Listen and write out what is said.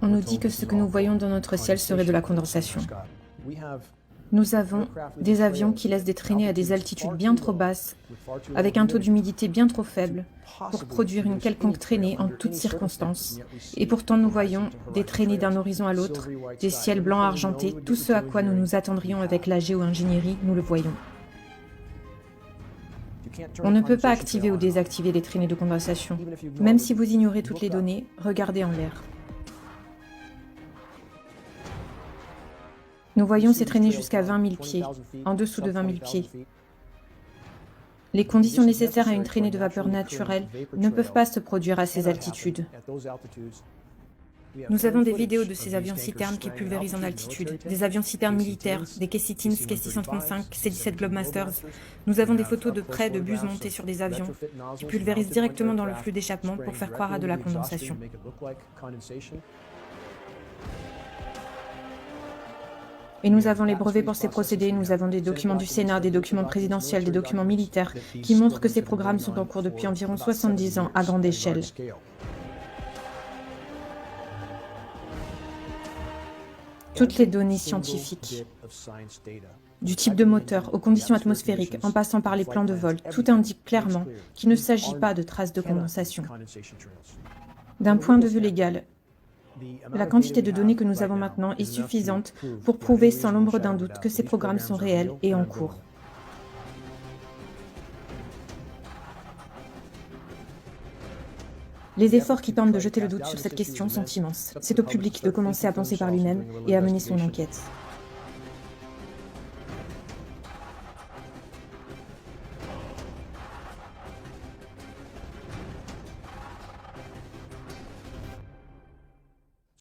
On nous dit que ce que nous voyons dans notre ciel serait de la condensation. Nous avons des avions qui laissent des traînées à des altitudes bien trop basses, avec un taux d'humidité bien trop faible, pour produire une quelconque traînée en toutes circonstances. Et pourtant nous voyons des traînées d'un horizon à l'autre, des ciels blancs argentés, tout ce à quoi nous nous attendrions avec la géo-ingénierie, nous le voyons. On ne peut pas activer ou désactiver les traînées de condensation. Même si vous ignorez toutes les données, regardez en l'air. Nous voyons ces traînées jusqu'à 20 000 pieds, en dessous de 20 000 pieds. Les conditions nécessaires à une traînée de vapeur naturelle ne peuvent pas se produire à ces altitudes. Nous avons des vidéos de ces avions-citernes qui pulvérisent en altitude, des avions-citernes militaires, des KC-10, KC-135, C-17 Globemasters. Nous avons des photos de près de bus montés sur des avions qui pulvérisent directement dans le flux d'échappement pour faire croire à de la condensation. Et nous avons les brevets pour ces procédés, nous avons des documents du Sénat, des documents présidentiels, des documents militaires qui montrent que ces programmes sont en cours depuis environ 70 ans à grande échelle. Toutes les données scientifiques, du type de moteur aux conditions atmosphériques, en passant par les plans de vol, tout indique clairement qu'il ne s'agit pas de traces de condensation. D'un point de vue légal, la quantité de données que nous avons maintenant est suffisante pour prouver sans l'ombre d'un doute que ces programmes sont réels et en cours. Les efforts qui tentent de jeter le doute sur cette question sont immenses. C'est au public de commencer à penser par lui-même et à mener son enquête.